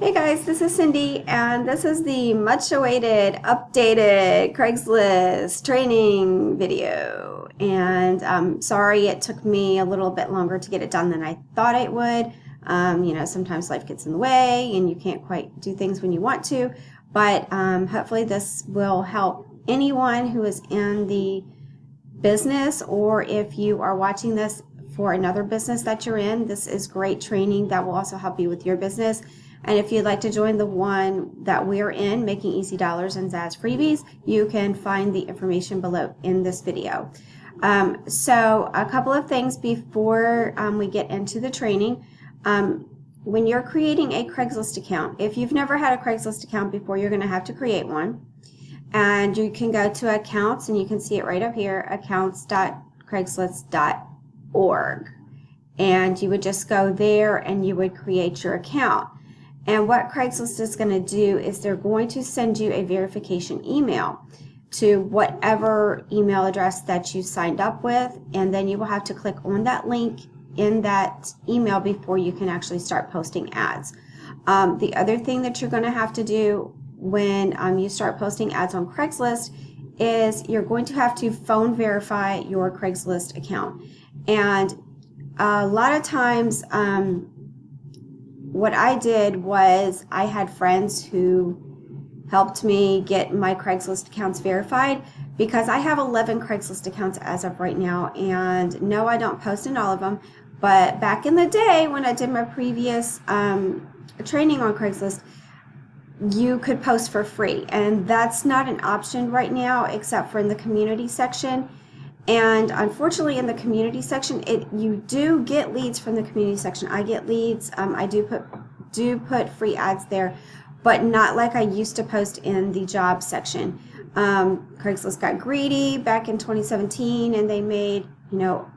Hey guys, this is Cindy, and this is the much awaited updated Craigslist training video. And sorry it took me a little bit longer to get it done than I thought it would. Sometimes life gets in the way and you can't quite do things when you want to, but hopefully this will help anyone who is in the business, or if you are watching this for another business that you're in. This is great training that will also help you with your business. And if you'd like to join the one that we're in, Making Easy Dollars and Zaz Freebies, you can find the information below in this video. So a couple of things before we get into the training. When you're creating a Craigslist account, if you've never had a Craigslist account before, you're going to have to create one. And you can go to accounts, and you can see it right up here, accounts.craigslist.org. And you would just go there and you would create your account. And what Craigslist is going to do is they're going to send you a verification email to whatever email address that you signed up with, and then you will have to click on that link in that email before you can actually start posting ads. The other thing that you're going to have to do when you start posting ads on Craigslist is you're going to have to phone verify your Craigslist account. And a lot of times what I did was I had friends who helped me get my Craigslist accounts verified, because I have 11 Craigslist accounts as of right now, and no, I don't post in all of them, but back in the day when I did my previous training on Craigslist, you could post for free, and that's not an option right now except for in the community section. And unfortunately, in the community section, you do get leads from the community section. I get leads. I do put free ads there, but not like I used to post in the job section. Craigslist got greedy back in 2017, and they made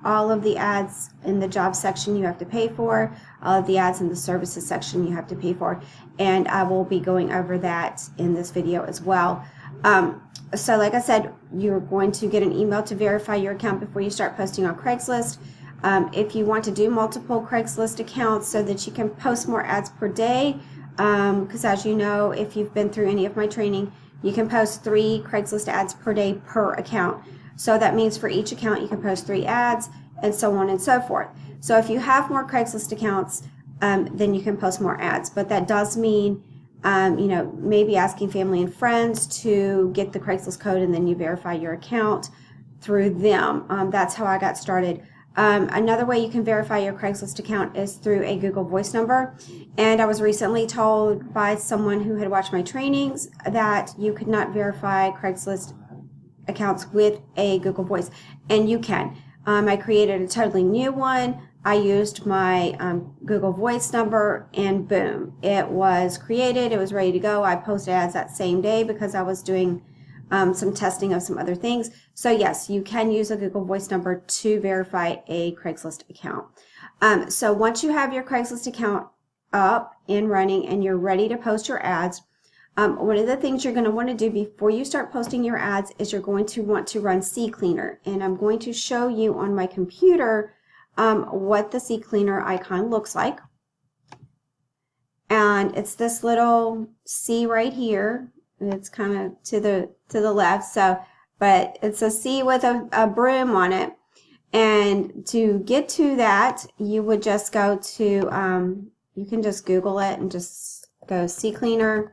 all of the ads in the job section you have to pay for, all of the ads in the services section you have to pay for, and I will be going over that in this video as well. So like I said, you're going to get an email to verify your account before you start posting on Craigslist. If you want to do multiple Craigslist accounts so that you can post more ads per day, because as you know, if you've been through any of my training, you can post 3 Craigslist ads per day per account. So that means for each account you can post 3 ads, and so on and so forth. So if you have more Craigslist accounts, then you can post more ads. But that does mean maybe asking family and friends to get the Craigslist code, and then you verify your account through them. That's how I got started. Another way you can verify your Craigslist account is through a Google Voice number. And I was recently told by someone who had watched my trainings that you could not verify Craigslist accounts with a Google Voice, and you can. I created a totally new one. I used my Google Voice number, and boom, it was created. It was ready to go. I posted ads that same day because I was doing some testing of some other things. So yes, you can use a Google Voice number to verify a Craigslist account. So once you have your Craigslist account up and running and you're ready to post your ads, one of the things you're going to want to do before you start posting your ads is you're going to want to run CCleaner. And I'm going to show you on my computer what the CCleaner icon looks like. And it's this little C right here. It's kind of to the left, but it's a C with a broom on it. And to get to that, you would just go to you can just Google it and just go CCleaner,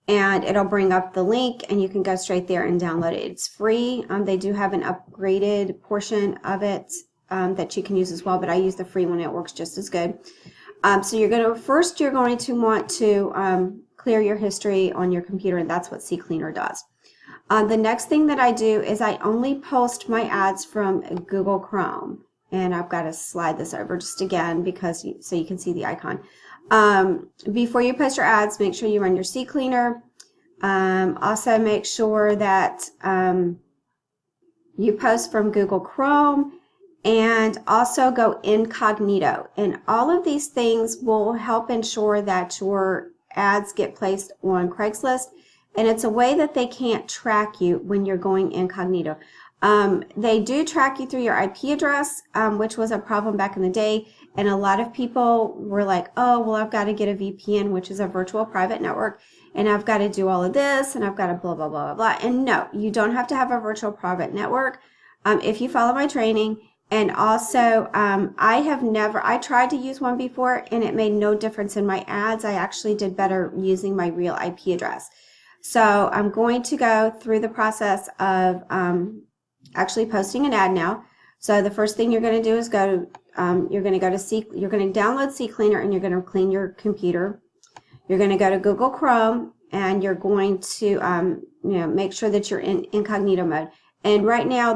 and it'll bring up the link, and you can go straight there and download it. It's free. They do have an upgraded portion of it that you can use as well, but I use the free one. It works just as good. So you're going to want to clear your history on your computer, and that's what CCleaner does. The next thing that I do is I only post my ads from Google Chrome, and I've got to slide this over just again so you can see the icon. Before you post your ads, make sure you run your CCleaner. Also make sure that you post from Google Chrome, and also go incognito. And all of these things will help ensure that your ads get placed on Craigslist, and it's a way that they can't track you when you're going incognito. They do track you through your IP address, which was a problem back in the day. And a lot of people were like, oh, well, I've got to get a VPN, which is a virtual private network, and I've got to do all of this, and I've got to blah, blah, blah, blah, blah. And no, you don't have to have a virtual private network if you follow my training. And also, I tried to use one before, and it made no difference in my ads. I actually did better using my real IP address. So I'm going to go through the process of actually posting an ad now. So the first thing you're going to do is you're going to download CCleaner, and you're going to clean your computer. You're going to go to Google Chrome, and you're going to make sure that you're in incognito mode. And right now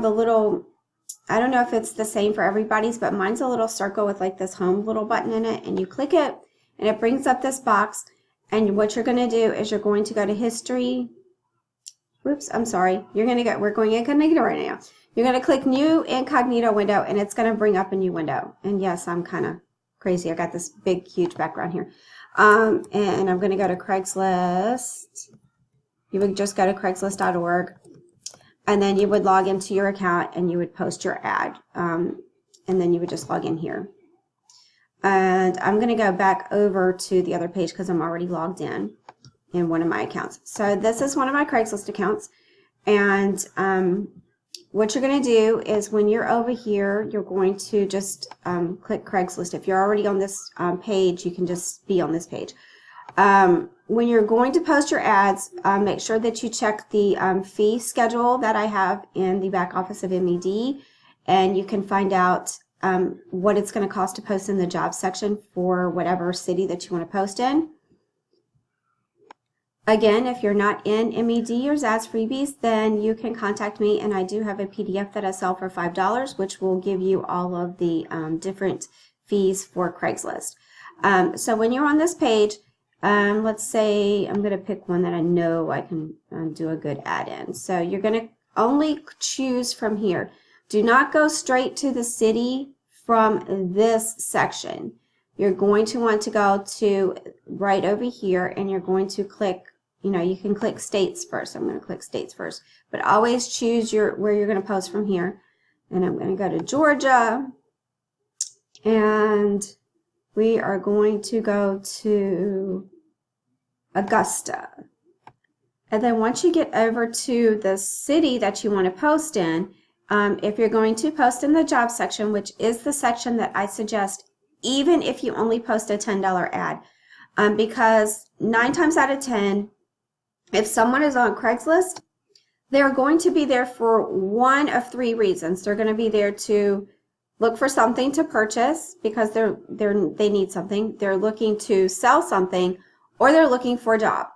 I don't know if it's the same for everybody's, but mine's a little circle with like this home little button in it, and you click it and it brings up this box. And what you're going to do is you're going to go to history. Oops, I'm sorry. We're going incognito right now. You're going to click new incognito window, and it's going to bring up a new window. And yes, I'm kind of crazy. I got this big, huge background here. And I'm going to go to Craigslist. You would just go to Craigslist.org. And then you would log into your account, and you would post your ad. And then you would just log in here. And I'm going to go back over to the other page because I'm already logged in one of my accounts. So this is one of my Craigslist accounts. And what you're going to do is when you're over here, you're going to just click Craigslist. If you're already on this page, you can just be on this page. When you're going to post your ads, make sure that you check the fee schedule that I have in the back office of MED, and you can find out what it's going to cost to post in the job section for whatever city that you want to post in. Again, if you're not in MED or Zaz freebies, then you can contact me, and I do have a PDF that I sell for $5, which will give you all of the different fees for Craigslist. So when you're on this page, let's say I'm going to pick one that I know I can do a good ad in. So you're going to only choose from here. Do not go straight to the city from this section. You're going to want to go to right over here, and you're going to click, you can click states first. I'm going to click states first, but always choose where you're going to post from here. And I'm going to go to Georgia, and we are going to go to Augusta. And then once you get over to the city that you want to post in, if you're going to post in the job section, which is the section that I suggest, even if you only post a $10 ad, because 9 times out of 10, if someone is on Craigslist, they're going to be there for one of 3 reasons. They're going to be there to look for something to purchase because they need something. They're looking to sell something, or they're looking for a job.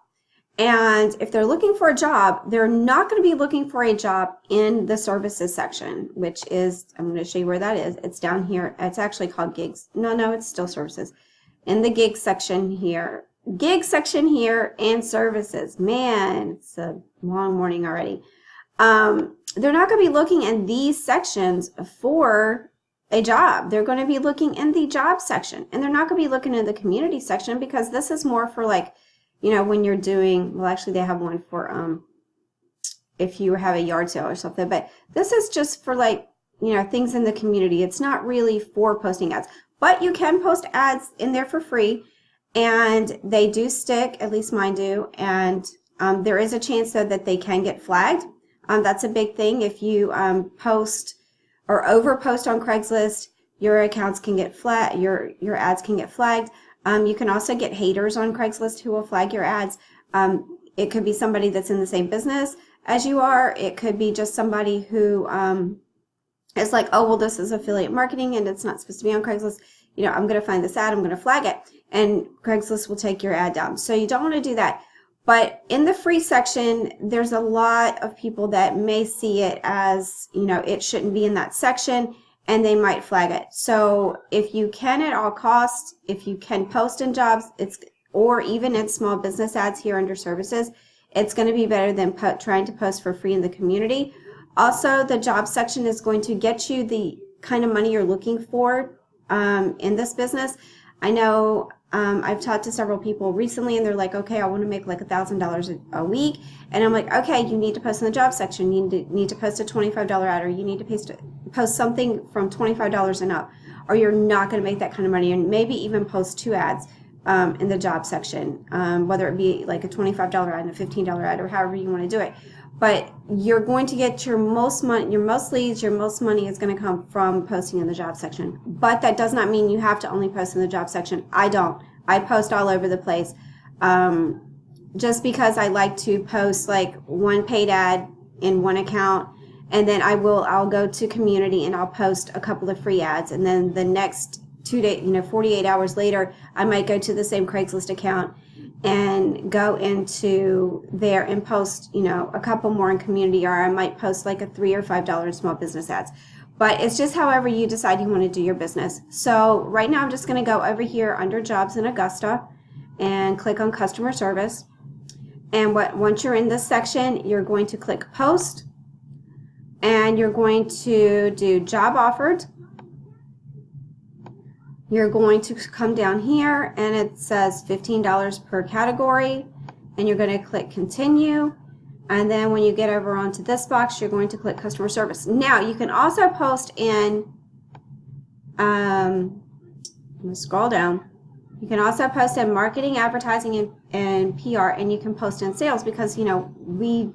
And if they're looking for a job, they're not going to be looking for a job in the services section, which is, I'm going to show you where that is. It's down here. It's actually called gigs. No, it's still services. In the gig section here. Gig section here and services. Man, it's a long morning already. They're not going to be looking in these sections for a job. They're going to be looking in the job section, and they're not going to be looking in the community section, because this is more for like, when you're doing, well, actually they have one for if you have a yard sale or something, but this is just for like, things in the community. It's not really for posting ads, but you can post ads in there for free, and they do stick, at least mine do, and there is a chance though that they can get flagged. That's a big thing. If you post or over post on Craigslist, your accounts can get your ads can get flagged. You can also get haters on Craigslist who will flag your ads. It could be somebody that's in the same business as you are. It could be just somebody who is like, oh, well, this is affiliate marketing and it's not supposed to be on Craigslist. I'm going to find this ad, I'm going to flag it, and Craigslist will take your ad down. So you don't want to do that. But in the free section, there's a lot of people that may see it as, it shouldn't be in that section, and they might flag it. So if you can at all costs, if you can post in jobs, or even in small business ads here under services, it's going to be better than trying to post for free in the community. Also, the job section is going to get you the kind of money you're looking for in this business. I know I've talked to several people recently, and they're like, okay, I want to make like $1,000 a week. And I'm like, okay, you need to post in the job section. You need to post a $25 ad, or you need to post something from $25 and up. or you're not going to make that kind of money. And maybe even post 2 ads in the job section, whether it be like a $25 ad and a $15 ad, or however you want to do it. But you're going to get your most money, your most leads, your most money is going to come from posting in the job section. But that does not mean you have to only post in the job section. I don't. I post all over the place. Just because I like to post like one paid ad in one account, and then I'll go to community and I'll post a couple of free ads, and then the next 2 days, 48 hours later, I might go to the same Craigslist account and go into there and post, a couple more in community, or I might post like a $3 or $5 small business ads. But it's just however you decide you want to do your business. So right now I'm just going to go over here under Jobs in Augusta and click on Customer Service. And once you're in this section, you're going to click Post, and you're going to do Job Offered. You're going to come down here, and it says $15 per category, and you're going to click Continue. And then when you get over onto this box, you're going to click Customer Service. Now, you can also post in, I'm going to scroll down. You can also post in marketing, advertising, and PR, and you can post in sales because, we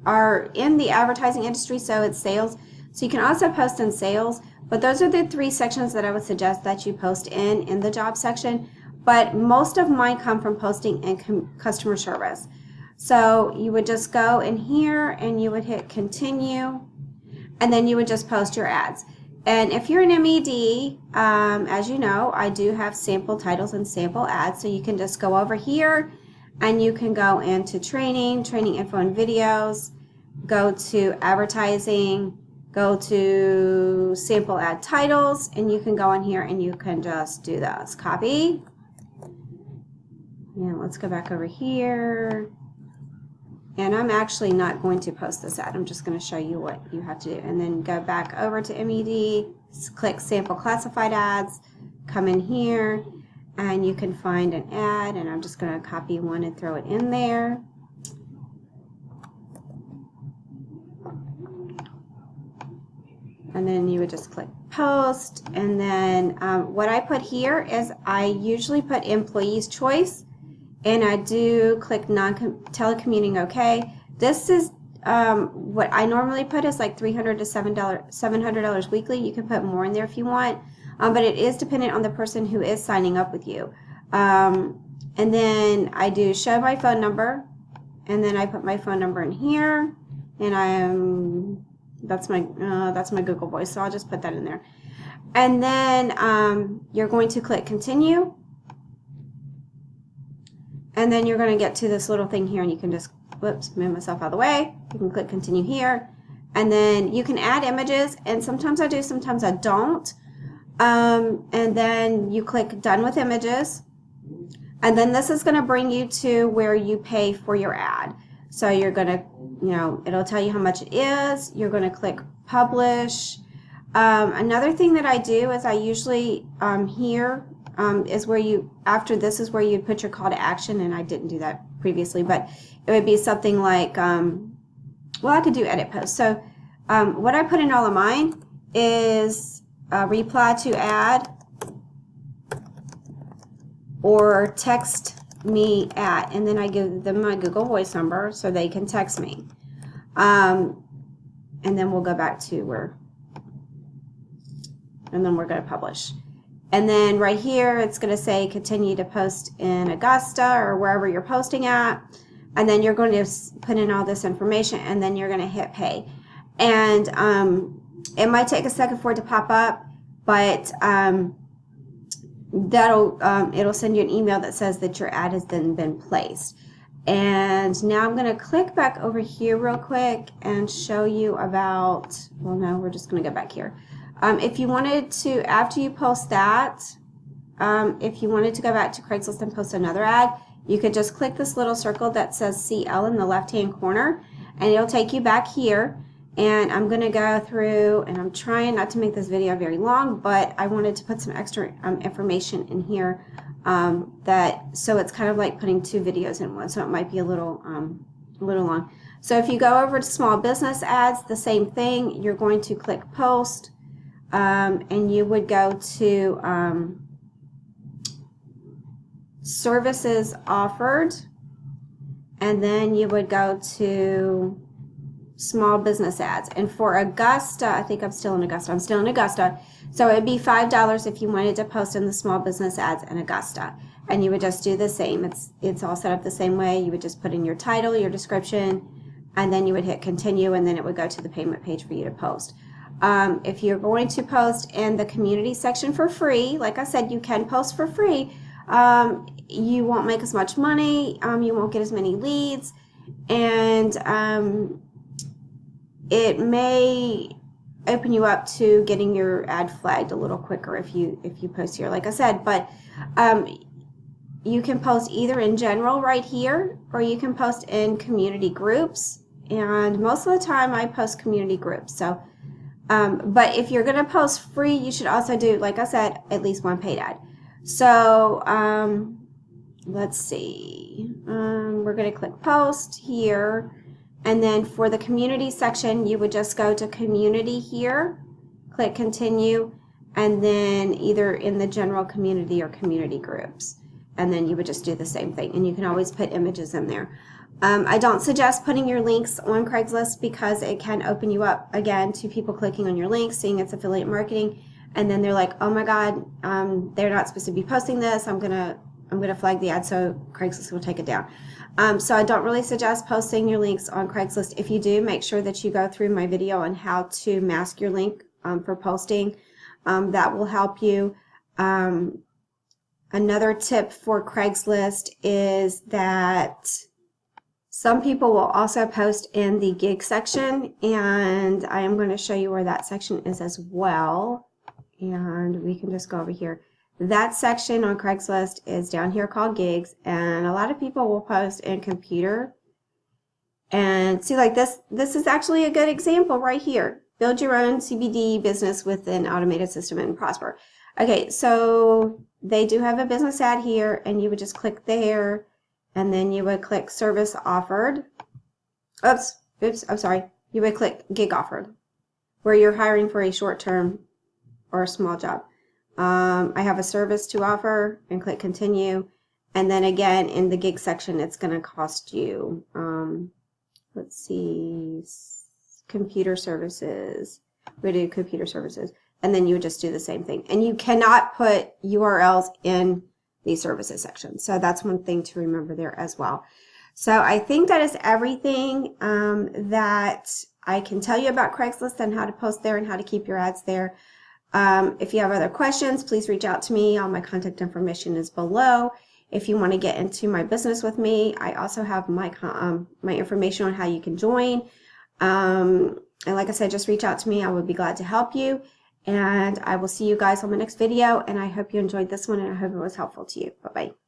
are in the advertising industry, so it's sales. So you can also post in sales, but those are the 3 sections that I would suggest that you post in the job section. But most of mine come from posting in customer service. So you would just go in here and you would hit Continue, and then you would just post your ads. And if you're an MED, as you know, I do have sample titles and sample ads. So you can just go over here and you can go into training info and videos, go to advertising, go to sample ad titles, and you can go in here and you can just do this. Copy. And let's go back over here. And I'm actually not going to post this ad. I'm just going to show you what you have to do. And then go back over to MED, click Sample Classified Ads, come in here, and you can find an ad. And I'm just going to copy one and throw it in there. And then you would just click Post. And then what I put here is I usually put Employee's Choice. And I do click telecommuting OK. This is what I normally put is like $300 to $700 weekly. You can put more in there if you want, but it is dependent on the person who is signing up with you. And then I do show my phone number, and then I put my phone number in here, and that's my Google Voice, so I'll just put that in there. And then you're going to click Continue. And then you're going to get to this little thing here, and you can just, move myself out of the way. You can click Continue here. And then you can add images, and sometimes I do, sometimes I don't. And then you click Done with Images. And then this is going to bring you to where you pay for your ad. So you're going to, it'll tell you how much it is. You're going to click Publish. Another thing that I do is I usually here, is where after this is where you put your call to action, and I didn't do that previously, but it would be something like, I could do edit post. So what I put in all of mine is reply to ad or text me at, and then I give them my Google Voice number so they can text me. And then we'll go back to and then we're going to publish. And then right here, it's going to say continue to post in Augusta or wherever you're posting at. And then you're going to put in all this information, and then you're going to hit pay. And it might take a second for it to pop up, but it'll send you an email that says that your ad has then been placed. And now I'm going to click back over here real quick and show you about, we're just going to go back here. If you wanted to, after you post that, if you wanted to go back to Craigslist and post another ad, you could just click this little circle that says CL in the left-hand corner, and it'll take you back here. And I'm going to go through, and I'm trying not to make this video very long, but I wanted to put some extra information in here so it's kind of like putting 2 videos in one, so it might be a little long. So if you go over to small business ads, the same thing. You're going to click Post. and you would go to services offered, and then you would go to small business ads. And for Augusta, I think I'm still in Augusta. So it'd be $5 if you wanted to post in the small business ads in Augusta. And you would just do the same. It's all set up the same way. You would just put in your title, your description, and then you would hit continue, and then it would go to the payment page for you to post. If you're going to post in the community section for free, like I said, you can post for free. You won't make as much money. You won't get as many leads, and it may open you up to getting your ad flagged a little quicker if you post here, like I said. But you can post either in general right here, or you can post in community groups. And most of the time I post community groups. So, but if you're going to post free, you should also do, like I said, at least one paid ad. So let's see. We're going to click post here. And then for the community section, you would just go to community here, click continue, and then either in the general community or community groups. And then you would just do the same thing. And you can always put images in there. I don't suggest putting your links on Craigslist because it can open you up again to people clicking on your links, seeing it's affiliate marketing, and then they're like, oh my God, they're not supposed to be posting this. I'm gonna flag the ad, so Craigslist will take it down. So I don't really suggest posting your links on Craigslist. If you do, make sure that you go through my video on how to mask your link for posting. That will help you. Another tip for Craigslist is that some people will also post in the gig section, and I am going to show you where that section is as well. And we can just go over here. That section on Craigslist is down here called gigs, and a lot of people will post in computer. And see, like this is actually a good example right here. Build your own CBD business with an automated system and prosper. Okay, so they do have a business ad here, and you would just click there, and then you would click service offered. Oops, I'm sorry. You would click gig offered, where you're hiring for a short term or a small job. I have a service to offer, and click continue. And then again, in the gig section, it's going to cost you, let's see, computer services. We do computer services. And then you would just do the same thing. And you cannot put URLs in the services section. So that's one thing to remember there as well. So I think that is everything that I can tell you about Craigslist and how to post there and how to keep your ads there. If you have other questions, please reach out to me. All my contact information is below. If you want to get into my business with me, I also have my information on how you can join. And like I said, just reach out to me. I would be glad to help you. And I will see you guys on my next video. And I hope you enjoyed this one, and I hope it was helpful to you. Bye-bye.